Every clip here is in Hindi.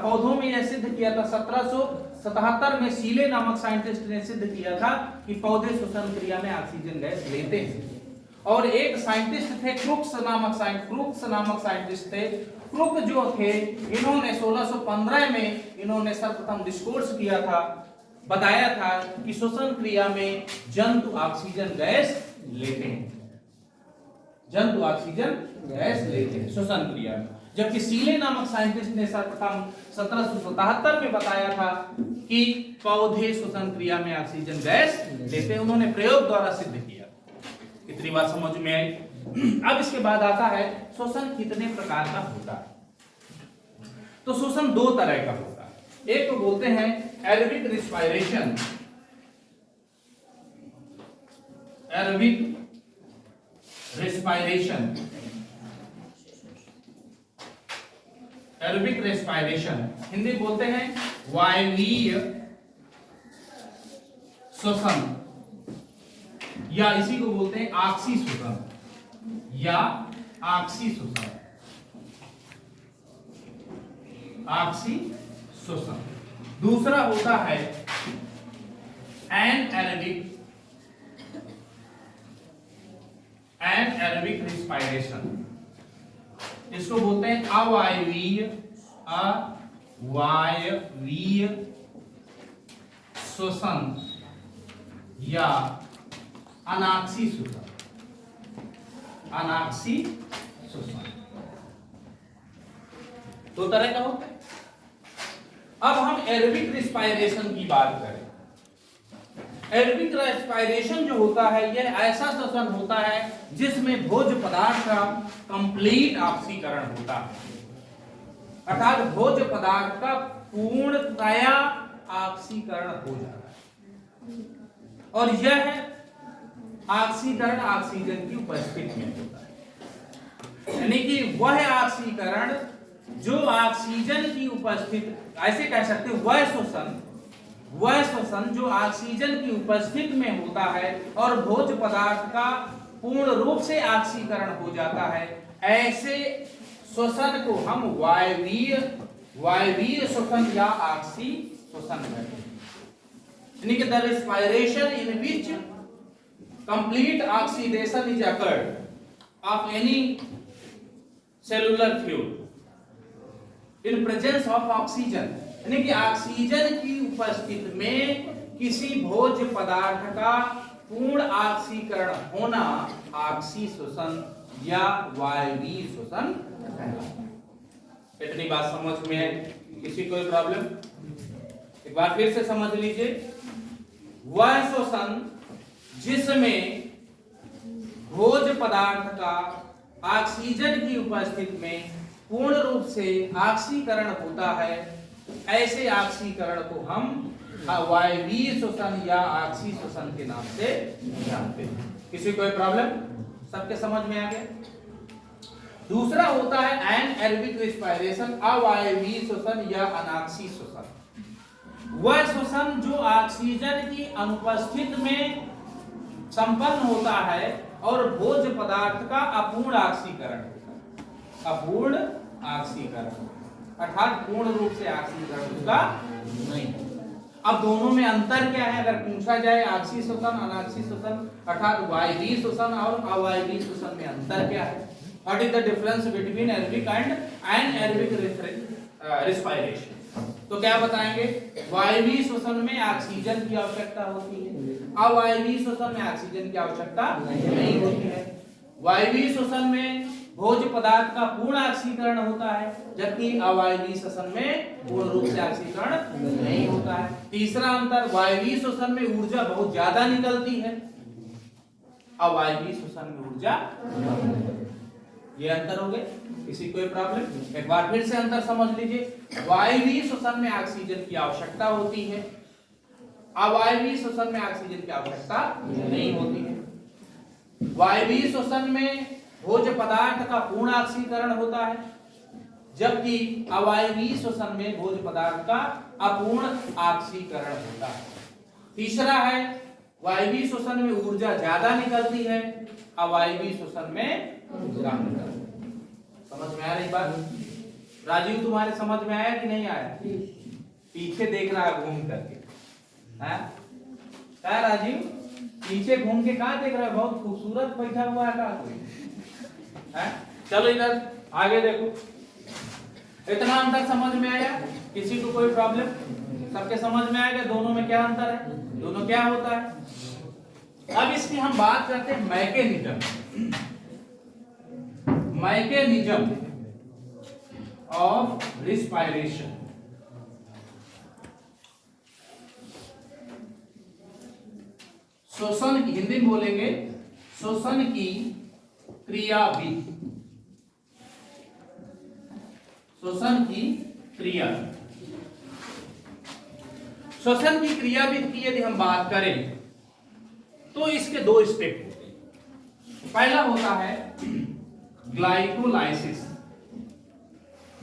पौधों में यह सिद्ध किया था 1777 में सीले नामक साइंटिस्ट ने सिद्ध किया था कि पौधे श्वसन क्रिया में ऑक्सीजन गैस लेते हैं। और एक साइंटिस्ट थे क्रुक्स नामक साइंटिस्ट थे। क्रुक जो थे, इन्होंने 1615 में इन्होंने सर्वप्रथम डिस्कोर्स किया था, बताया था कि श्वसन क्रिया में जंतु ऑक्सीजन गैस लेते हैं, जंतु ऑक्सीजन गैस लेते हैं श्वसन क्रिया में। जबकि सीले नामक साइंटिस्ट ने सर्वप्रथम 1777 में बताया था कि पौधे श्वसन क्रिया में ऑक्सीजन गैस लेते हैं, उन्होंने प्रयोग द्वारा सिद्ध किया। कितनी बात समझ में आई? अब इसके बाद आता है श्वसन कितने प्रकार का होता है। तो श्वसन दो तरह का होता है। एक तो बोलते हैं aerobic respiration, aerobic respiration, aerobic respiration Hindi बोलते हैं वायवीय श्वसन, या इसी को बोलते हैं ऑक्सी श्वसन या ऑक्सी श्वसन, ऑक्सी श्वसन। दूसरा होता है एनएरोबिक रेस्पिरेशन, इसको बोलते हैं अवायवीय श्वसन या अनाक्सी श्वसन, अनाक्सी श्वसन। दो तरह का होता है। अब हम एरोबिक रेस्पिरेशन की बात करें। एरोबिक रेस्पिरेशन जो होता है यह ऐसा श्वसन होता है जिसमें भोज्य पदार्थ का कंप्लीट ऑक्सीकरण होता है, अर्थात भोज्य पदार्थ का पूर्णतया ऑक्सीकरण हो जाता है, और यह ऑक्सीकरण ऑक्सीजन की उपस्थिति में होता है। यानी कि वह ऑक्सीकरण जो ऑक्सीजन की उपस्थिति, ऐसे कह सकते हैं वह श्वसन जो ऑक्सीजन की उपस्थिति में होता है और भोज्य पदार्थ का पूर्ण रूप से ऑक्सीकरण हो जाता है, ऐसे श्वसन को हम वायवीय श्वसन या ऑक्सी श्वसन कहते हैं। यानी कि the respiration in which complete oxidation is occurred of any cellular fluid in presence of oxygen, यानी कि ऑक्सीजन की उपस्थिति में किसी भोज्य पदार्थ का पूर्ण ऑक्सीकरण होना ऑक्सी श्वसन या वायवीय श्वसन कहलाता है। इतनी बात समझ में है? किसी कोई प्रॉब्लम? एक बार फिर से समझ लीजिए। वह श्वसन जिसमें भोज्य पदार्थ का ऑक्सीजन की उपस्थिति में पूर्ण रूप से ऑक्सीकरण होता है, ऐसे ऑक्सीकरण को हम वायवीय श्वसन या ऑक्सी श्वसन के नाम से जानते हैं। किसी कोई प्रॉब्लम? सबके समझ में आ गया? दूसरा होता है एनएरोबिक रेस्पिरेशन, अवायवीय श्वसन या अनाक्सी श्वसन। वह श्वसन जो ऑक्सीजन की अनुपस्थिति में संपन्न होता है और भोज्य पदार्थ का अपूर्ण ऑक्सीकरण होता है, अपूर्ण ऑक्सीकरण, अर्थात पूर्ण रूप से ऑक्सीकरण उसका नहीं है। अब दोनों में अंतर क्या है अगर पूछा जाए, ऑक्सी श्वसन अनाक्सी श्वसन अर्थात वायवीय श्वसन और अवायवीय श्वसन में अंतर क्या है? What is the difference between aerobic and anaerobic respiration? तो क्या बताएंगे? वायवीय श्वसन में ऑक्सीजन की आवश्यकता होती है, अवायवीय श्वसन में ऑक्सीजन की आवश्यकता नहीं होती है। वायवीय श्वसन में भोज्य पदार्थ का पूर्ण ऑक्सीकरण होता है, जबकि अवायवीय श्वसन में पूर्ण रूप से ऑक्सीकरण नहीं होता है। तीसरा अंतर, वायवीय श्वसन में ऊर्जा बहुत ज्यादा निकलती है, अवायवीय श्वसन में ऊर्जा, ये अंतर हो गए। किसी कोई प्रॉब्लम? एक बार फिर से अंतर समझ लीजिए। वायवीय श्वसन में ऑक्सीजन की आवश्यकता होती है, अवायवीय श्वसन में ऑक्सीजन की आवश्यकता नहीं होती है। वायवीय श्वसन में भोज्य पदार्थ का पूर्ण ऑक्सीकरण होता है, जबकि अवायवीय श्वसन में भोज्य पदार्थ का अपूर्ण ऑक्सीकरण होता है। तीसरा है, वायवीय श्वसन में ऊर्जा ज्यादा निकलती है, अवायवीय श्वसन में ऊर्जा निकलती है। समझ में आ रही बात? राजीव तुम्हारे समझ में आया कि नहीं आया? पीछे देख रहा है घूम करके, है क्या राजीव? पीछे घूम के कहा देख रहा है? बहुत खूबसूरत बैठा हुआ है का कोई है? चलो इधर आगे देखो। इतना अंतर समझ में आया? किसी को कोई प्रॉब्लम? सबके समझ में आएगा दोनों में क्या अंतर है, दोनों क्या होता है? अब इसकी हम बात करते हैं मैकेनिज्म, मैकेनिज्म ऑफ रिस्पायरेशन। श्वसन की हिंदी में बोलेंगे श्वसन की क्रियाविधि, श्वसन की क्रिया। श्वसन की क्रियाविधि की यदि हम बात करें तो इसके दो स्टेप होते हैं। पहला होता है ग्लाइकोलाइसिस,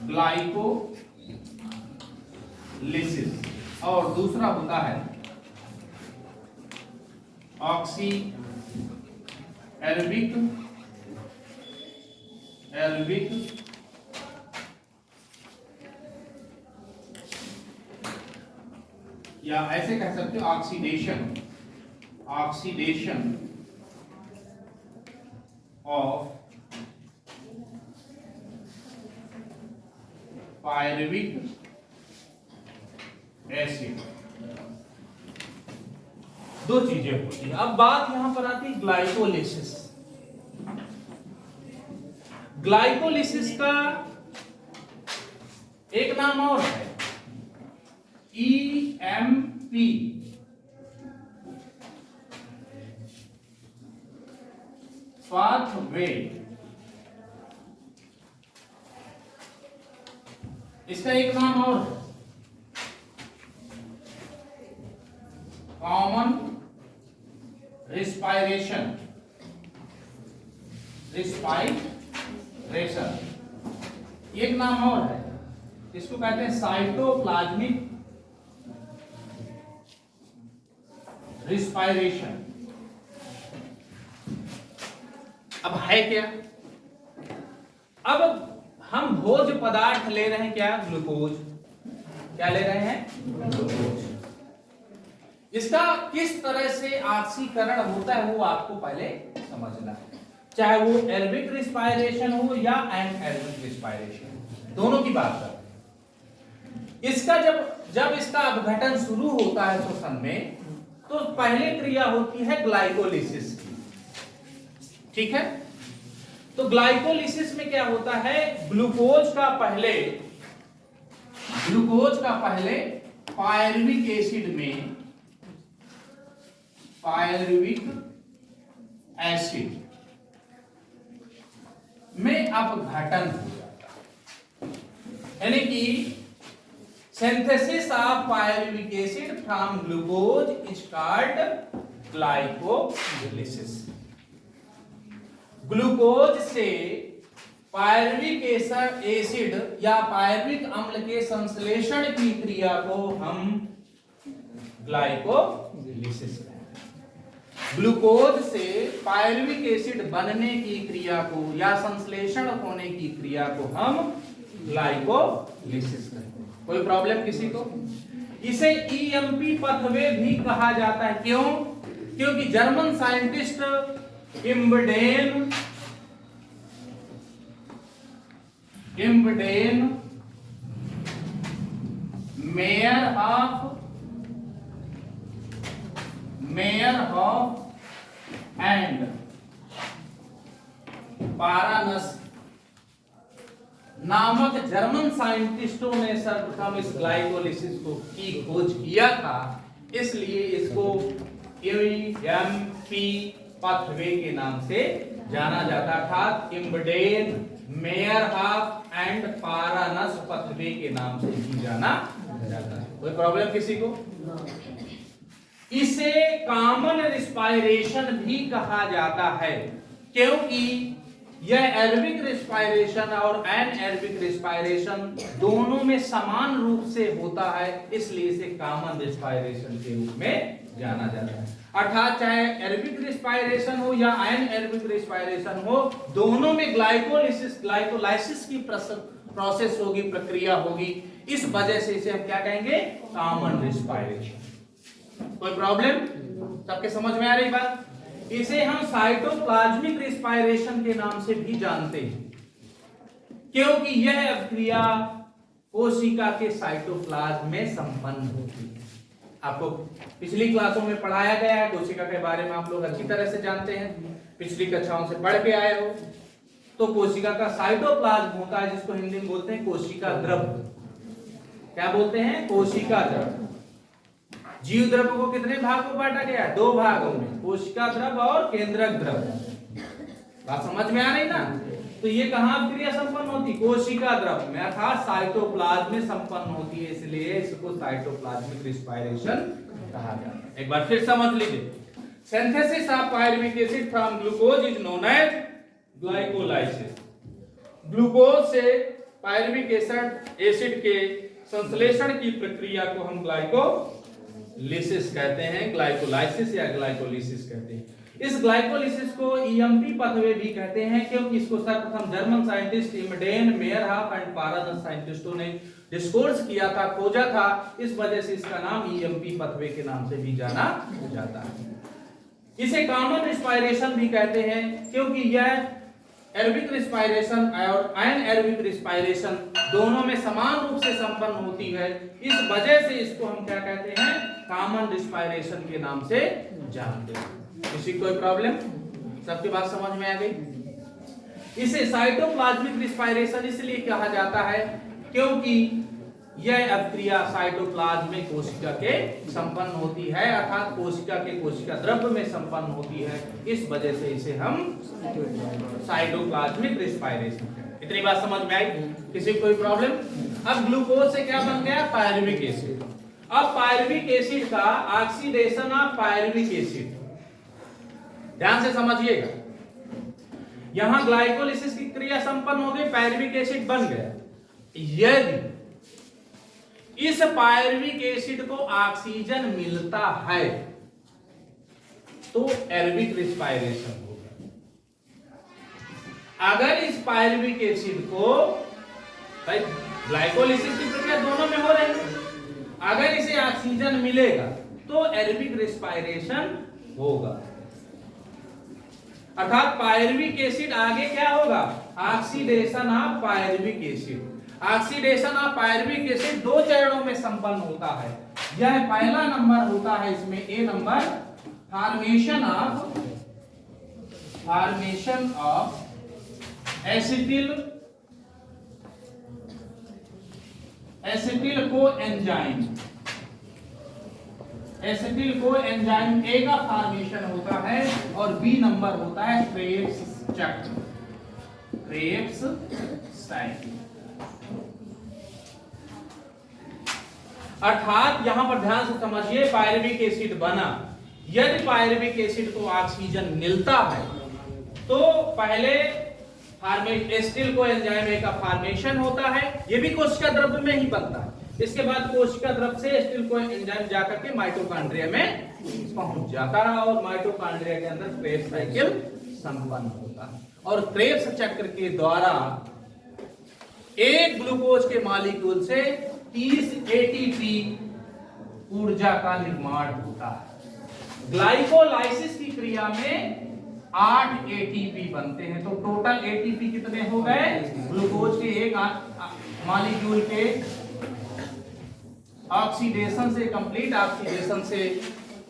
ग्लाइकोलिसिस, और दूसरा होता है ऑक्सी एल्बिक या ऐसे कह सकते हो oxidation, oxidation of pyruvic acid. दो चीजें होती हैं। अब बात यहां पर आती है ग्लाइकोलिसिस। ग्लाइकोलिसिस का एक नाम और है EMP, पाथवे। इसका एक नाम और है कॉमन रिस्पायरेशन, रिस्पायरेशन एक नाम और है, इसको कहते हैं साइटोप्लाज्मिक रिस्पायरेशन। अब है क्या? अब हम भोज्य पदार्थ ले रहे हैं, क्या? ग्लूकोज। क्या ले रहे हैं? ग्लूकोज। इसका किस तरह से ऑक्सीकरण होता है वो आपको पहले समझना है, चाहे वो एल्बिक रिस्पायरेशन हो या एनएल्बिक रिस्पायरेशन, दोनों की बात कर रहे हैं। इसका जब इसका अपघटन शुरू होता है श्वसन में, तो पहले क्रिया होती है ग्लाइकोलिसिस की, ठीक है? तो ग्लाइकोलिसिस में क्या होता है? ग्लूकोज का पहले पायरुविक एसिड में, पायरुविक एसिड में अपघटन हो जाता है, यानी कि synthesis of pyruvic acid from glucose is called glycolysis। Glucose से पायरुविक एसिड या पायरुविक अम्ल के संश्लेषण की क्रिया को हम ग्लाइकोलिसिस कहते हैं। ग्लूकोज से पायरुविक एसिड बनने की क्रिया को या संश्लेषण होने की क्रिया को हम ग्लाइकोलिसिस कहते हैं। कोई प्रॉब्लम किसी को? इसे EMP पथवे भी कहा जाता है। क्यों? क्योंकि जर्मन साइंटिस्ट इम्बडेन मेयरहॉफ एंड पारानस नामक जर्मन साइंटिस्टों ने सर्वप्रथम इस ग्लाइकोलिसिस को की खोज किया था, इसलिए इसको EMP पाथवे के नाम से जाना जाता था। इम्बडेन, मेयरहॉफ एंड पारानस पाथवे के नाम से भी जाना जाता है। कोई प्रॉब्लम किसी को? इसे कॉमन रिस्पायरेशन भी कहा जाता है, क्योंकि यह एल्बिक रिस्पायरेशन और एनएल्बिक रिस्पायरेशन दोनों में समान रूप से होता है, इसलिए इसे कॉमन रिस्पायरेशन के रूप में जाना जाता है। अर्थात चाहे एल्बिक रिस्पायरेशन हो या एनएल्बिक रिस्पायरेशन हो, दोनों में ग्लाइकोलाइसिस की प्रोसेस होगी, प्रक्रिया होगी, इस वजह से इसे हम क्या कहेंगे, कॉमन रिस्पायरेशन। कोई प्रॉब्लम? सबके समझ में आ रही बात? इसे हम साइटोप्लाज्मिक रिस्पायरेशन के नाम से भी जानते हैं, क्योंकि यह अभिक्रिया कोशिका के साइटोप्लाज्म में संपन्न होती है। आपको पिछली क्लासों में पढ़ाया गया है, कोशिका के बारे में आप लोग अच्छी तरह से जानते हैं, पिछली कक्षाओं से पढ़ के आए हो। तो कोशिका का साइटोप्लाज्म होता है, जिसको हिंदी में बोलते हैं कोशिका द्रव। क्या बोलते हैं? कोशिका द्रव। जीव द्रव को कितने भाग में बांटा गया? 2 भागों में, कोशिका द्रव और केंद्रक द्रव। बात समझ में आ रही ना? तो ये कहां क्रिया संपन्न होती? कोशिका द्रव में, अर्थात साइटोप्लाज्म में संपन्न होती है, इसलिए इसको साइटोप्लाज्मिक रिस्पायरेशन कहा जाता है। एक बार फिर समझ लीजिए, synthesis of pyruvic acid from glucose is known as glycolysis. Glucose से पायरुविक एसिड के संश्लेषण की प्रक्रिया को हम ग्लाइकोलिसिस कहते हैं, ग्लाइकोलाइसिस या ग्लाइकोलिसिस कहते हैं। इस ग्लाइकोलिसिस को ईएमपी पथवे भी कहते हैं, क्योंकि इसको सर्वप्रथम जर्मन साइंटिस्ट इमडेन मेयरहॉफ एंड पारादस साइंटिस्टों ने डिस्कोर्स किया था, खोजा था, इस वजह से इसका नाम ईएमपी पथवे के नाम से भी जाना जाता है। इसे कॉमन रिस्पायरेशन भी कहते हैं, क्योंकि यह एरोबिक रिस्पायरेशन और अनएरोबिक रिस्पायरेशन दोनों में समान रूप से संपन्न होती है। इस वजह से इसको हम क्या कहते हैं? कॉमन रिस्पायरेशन के नाम से जानते हैं। किसी कोई प्रॉब्लम? सबकी बात समझ में आ गई? इसे साइटोप्लाज्मिक रिस्पायरेशन इसलिए कहा जाता है क्योंकि यह अभिक्रिया साइटोप्लाज्म में कोशिका के संपन्न होती है, अर्थात कोशिका के कोशिका द्रव्य में संपन्न होती है। इस वजह से इसे हम साइटोप्लाज्मिक रिस्पायरेशन कहते हैं। इतनी बात समझ में आई? किसी कोई प्रॉब्लम? अब ग्लूकोज से क्या बन गया? Pyruvic acid. अब पायरुविक एसिड का ऑक्सीडेशन ऑफ पायरुविक एसिड, ध्यान से समझिएगा, यहां ग्लाइकोलिसिस की क्रिया संपन्न हो गई, पायरुविक एसिड बन गया। यदि इस पायरुविक एसिड को ऑक्सीजन मिलता है तो एरोबिक रिस्पायरेशन होगा। अगर इस पायरुविक एसिड को, भाई ग्लाइकोलिसिस की प्रक्रिया दोनों में हो रही है, अगर इसे ऑक्सीजन मिलेगा तो एरोबिक रिस्पायरेशन होगा, अर्थात पायरुविक एसिड आगे क्या होगा? Oxidation of pyruvic acid. Oxidation of pyruvic acid 2 चरणों में संपन्न होता है। यह पहला नंबर होता है, इसमें A number, formation of acetyl coenzyme. Acetyl coenzyme A का फॉर्मेशन होता है, और बी नंबर होता है क्रेब्स चक्र, क्रेब्स साइकिल। अर्थात यहां पर ध्यान से समझिए, पायरुविक एसिड बना, यदि पायरुविक एसिड को ऑक्सीजन मिलता है तो पहले एसिटिल कोएंजाइम ए का फॉर्मेशन होता है, यह भी कोशिका द्रव्य में ही बनता है। इसके बाद कोशिका द्रव्य से एसिटिल कोएंजाइम जाकर के माइटोकॉन्ड्रिया में पहुंच जाता है, और माइटोकॉन्ड्रिया के अंदर क्रेब्स साइकिल संपन्न होता है, और क्रेब्स चक्र के द्वारा एक ग्लूकोज के मॉलिक्यूल से 30 एटीपी ऊर्जा का निर्माण होता है। ग्लाइकोलाइसिस की क्रिया में 8 एटीपी बनते हैं, तो टोटल एटीपी कितने हो गए? ग्लूकोज के एक मॉलिक्यूल के ऑक्सीडेशन से, कंप्लीट ऑक्सीडेशन से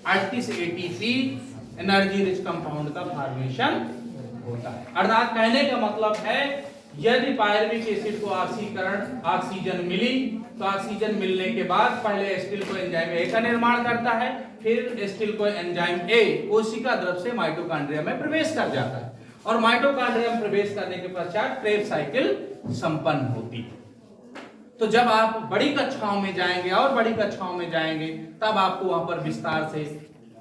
38 एटीपी एनर्जी रिच कंपाउंड का फॉर्मेशन होता है। अर्थात कहने का मतलब है, यदि पायरुविक एसिड को ऑक्सीजन मिली तो ऑक्सीजन मिलने के बाद पहले एसिटिल कोएंजाइम ए का निर्माण करता है, फिर एसिटिल कोएंजाइम ए कोशिका द्रव्य से माइटोकॉन्ड्रिया में प्रवेश कर जाता है, और माइटोकॉन्ड्रिया में प्रवेश करने के पश्चात क्रेब्स साइकिल संपन्न होती है। तो जब आप बड़ी कक्षाओं में जाएंगे और बड़ी कक्षाओं में जाएंगे, तब आपको वहां पर विस्तार से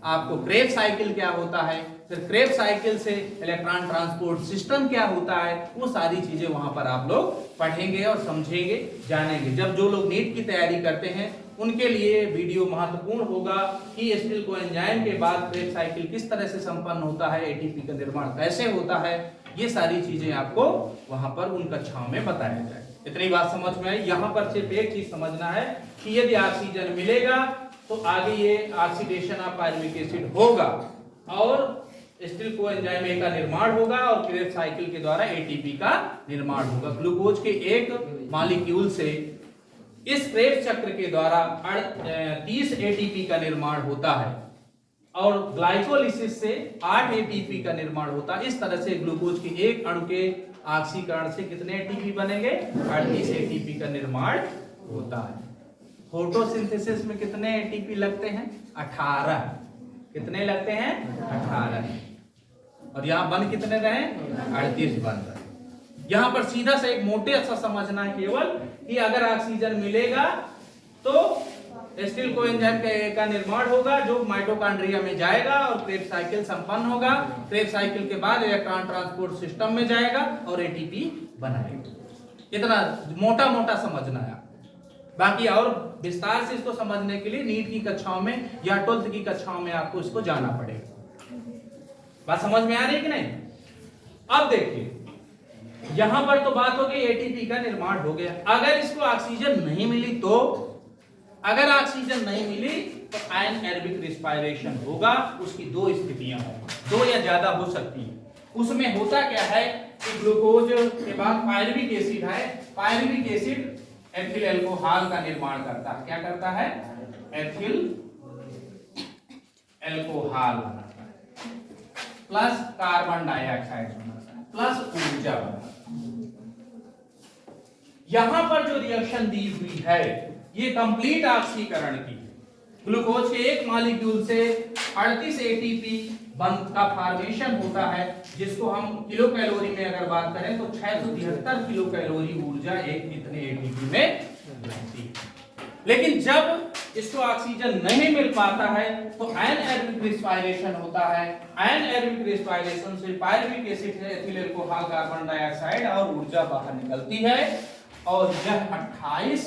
आपको क्रेब्स साइकिल क्या होता है, फिर क्रेब्स साइकिल से इलेक्ट्रॉन ट्रांसपोर्ट सिस्टम क्या होता है, वो सारी चीजें वहां पर आप लोग पढ़ेंगे और समझेंगे, जानेंगे। जब जो लोग नीट की तैयारी करते हैं उनके लिए वीडियो महत्वपूर्ण होगा कि एसिटिल कोएंजाइम के बाद क्रेब्स साइकिल किस तरह से संपन्न होता है, एटीपी का निर्माण कैसे होता है, ये सारी चीजें आपको वहां पर उन कक्षाओं में बताया जाए। इतनी बात समझ में आई। यहाँ पर सिर्फ एक चीज समझना है कि यदि ऑक्सीजन मिलेगा तो आगे ये ऑक्सीडेशन ऑफ पायरुविक एसिड होगा और स्टील कोएंजाइम ए का निर्माण होगा और क्रेब्स साइकिल के द्वारा एटीपी का निर्माण होगा। ग्लूकोज के एक मॉलिक्यूल से इस क्रेब्स चक्र के द्वारा 30 एटीपी का निर्माण होता है और ग्लाइकोलिसिस से 8 एटीपी का निर्माण होता है। इस तरह से ग्लूकोज के एक अणु के ऑक्सीकरण से कितने एटीपी बनेंगे? 38 एटीपी का निर्माण होता है। फोटोसिंथेसिस में कितने एटीपी लगते हैं? 18। कितने लगते हैं? 18। और यहाँ बन कितने रहे? 38 बन रहे। यहाँ पर सीधा से एक मोटे अच्छा समझना है केवल कि अगर ऑक्सीजन मिलेगा तो एसिटिल कोएंजाइम का निर्माण होगा जो माइटोकॉन्ड्रिया में जाएगा और क्रेब्स साइकिल संपन्न होगा। क्रेब्स साइकिल के बाद इलेक्ट्रॉन ट्रांसपोर्ट सिस्टम में जाएगा और एटीपी बनाएगा। इतना मोटा मोटा समझना है। बाकी और विस्तार से इसको समझने के लिए नीट की कक्षाओं में या 12th की कक्षाओं में आपको इसको जाना पड़ेगा। बात समझ में आ रही है कि नहीं? अब देखिए यहां पर तो बात हो गई एटीपी का निर्माण हो गया। अगर इसको ऑक्सीजन नहीं मिली तो अगर ऑक्सीजन नहीं मिली तो एनाएरोबिक रेस्पिरेशन होगा। उसकी दो स्थितियां हैं, दो या ज्यादा हो सकती है। उसमें होता क्या है कि ग्लूकोज के बाद पायरुविक एसिड है। पायरुविक एसिड एथिल अल्कोहल का निर्माण करता है। क्या करता है? एथिल अल्कोहल बनाता है प्लस कार्बन डाइऑक्साइड बनाता है प्लस ऊर्जा बनाता है। यहां पर जो रिएक्शन दी हुई है ये कंप्लीट ऑक्सीकरण की। ग्लूकोज के एक मॉलिक्यूल से 38 एटीपी का फॉर्मेशन होता है जिसको हम किलो कैलोरी में अगर बात करें तो 673 किलो कैलोरी ऊर्जा एक इतने एटीपी में रहती है। लेकिन जब इसको ऑक्सीजन नहीं मिल पाता है तो एनाएरोबिक रेस्पिरेशन होता है। एनाएरोबिक रेस्पिरेशन से पायरुविक एसिड से एथिल अल्कोहल कार्बन डाइऑक्साइड और ऊर्जा बाहर निकलती है और यह 28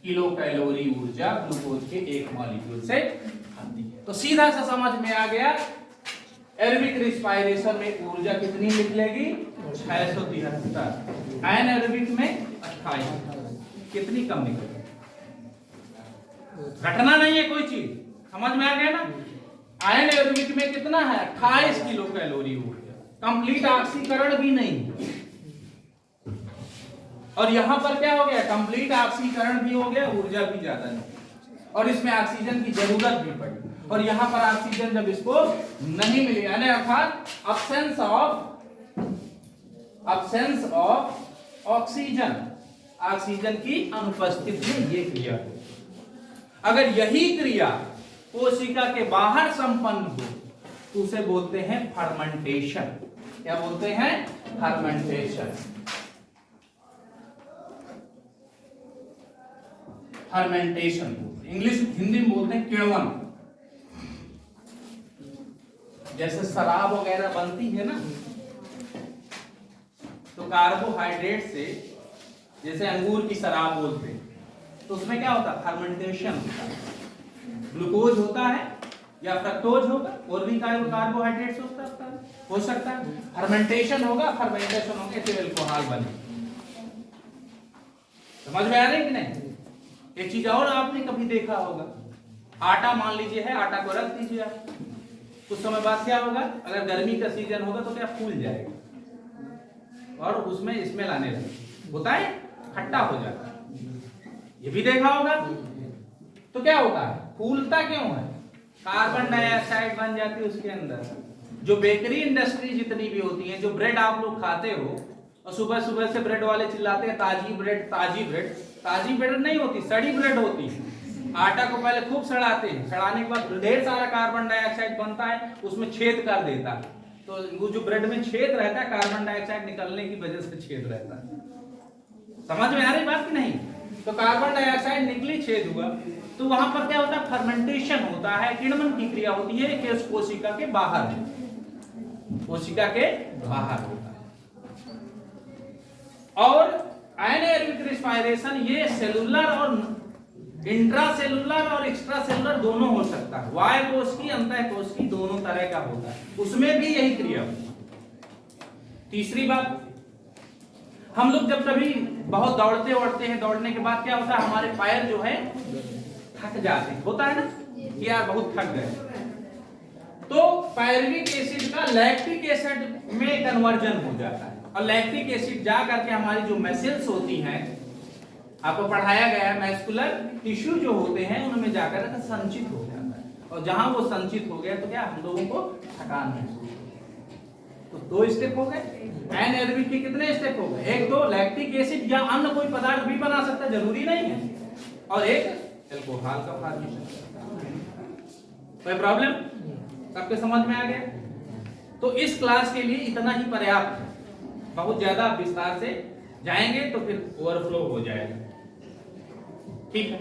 किलो कैलोरी ऊर्जा ग्लूकोज के एक मॉलिक्यूल से आती है। तो सीधा सा समझ में आ गया एरोबिक रेस्पिरेशन में ऊर्जा कितनी निकलेगी? 673। एनाएरोबिक में 28। कितनी कम निकलेगी? घटना नहीं है कोई चीज, समझ में आ गया ना? एनाएरोबिक में कितना है? 28 किलो कैलोरी ऊर्जा। कंप्लीट ऑक्सीकरण भी नहीं और यहां पर क्या हो गया? कंप्लीट ऑक्सीकरण भी हो गया, ऊर्जा भी ज्यादा नहीं और इसमें ऑक्सीजन की जरूरत भी पड़ी। और यहां पर ऑक्सीजन जब इसको नहीं मिली यानी अर्थात अब्सेंस ऑफ ऑक्सीजन, ऑक्सीजन की अनुपस्थिति में ये क्रिया हो। अगर यही क्रिया कोशिका के बाहर संपन्न हो तो उसे बोलते हैं फर्मेंटेशन। क्या बोलते हैं? फर्मेंटेशन। फर्मेंटेशन इंग्लिश हिंदी में बोलते हैं किण्वन। जैसे शराब वगैरह बनती है ना तो कार्बोहाइड्रेट से, जैसे अंगूर की शराब बोलते हैं तो उसमें क्या होता है? फर्मेंटेशन होता है। ग्लूकोज होता है या फ्रक्टोज होगा और भी कार्बोहाइड्रेट हो सकता है। फर्मेंटेशन होगा, फर्मेंटेशन होगा एथिल अल्कोहल बने। समझ में आ रही है कि नहीं? एक चीज और आपने कभी देखा होगा, आटा मान लीजिए है, आटा को रख दीजिए आप, कुछ समय बाद क्या होगा? अगर गर्मी का सीजन होगा तो क्या फूल जाएगा और उसमें स्मेल आने लगेगी, होता है, खट्टा हो जाता है। ये भी देखा होगा। तो क्या होता है? फूलता क्यों है? कार्बन डाइऑक्साइड बन जाती है उसके अंदर। जो बेकरी इंडस्ट्री जितनी भी होती है, जो ब्रेड आप लोग खाते हो और सुबह सुबह से ब्रेड वाले चिल्लाते हैं ताजी ब्रेड ताजी ब्रेड, ताजी ब्रेड नहीं होती, सड़ी ब्रेड होती है। आटा को पहले खूब सड़ाते हैं, सड़ाने के बाद ढेर सारा कार्बन डाइऑक्साइड बनता है, उसमें छेद कर देता है। तो वो जो ब्रेड में छेद रहता है कार्बन डाइऑक्साइड निकलने की वजह से छेद रहता है। समझ में आ रही बात कि नहीं? तो कार्बन डाइऑक्साइड निकली, छेद हुआ, तो वहां पर क्या होता है? फर्मेंटेशन होता है, किण्वन की क्रिया होती है कि उस कोशिका के बाहर, कोशिका के बाहर होता है। और एनाएरोबिक रेस्पिरेशन ये सेलुलर और इंट्रासेलुलर और एक्स्ट्रासेलुलर दोनों हो सकता है। बाह्य कोश की, अंतः कोश की, दोनों तरह का होता है, उसमें भी यही क्रिया होती है। तीसरी बात, हम लोग जब कभी बहुत दौड़ते हैं, दौड़ने के बाद क्या होता है, हमारे पैर जो है थक जाते हैं, होता है ना कि यार बहुत थक गए, तो पायरुविक एसिड का लैक्टिक एसिड में कन्वर्जन हो जाता है, और लैक्टिक एसिड जा करके हमारी जो मसल्स होती हैं, आपको पढ़ाया गया है मैस्कुलर टिश्यू जो होते हैं उनमें जाकर के संचित हो जाता है, और जहां वो संचित हो गया तो क्या हम लोगों को थकान महसूस होती है। तो दो स्टेप हो गए, एनाएरोबिक के कितने स्टेप हो गए, एक तो लैक्टिक एसिड या अन्य कोई पदार्थ भी बना सकता है, जरूरी नहीं है, और एक अल्कोहल का फॉर्मेशन। कोई प्रॉब्लम? सबके समझ में आ गया? तो इस क्लास के लिए इतना ही पर्याप्त है, बहुत ज्यादा विस्तार से जाएंगे तो फिर ओवरफ्लो हो जाएगा। ठीक है।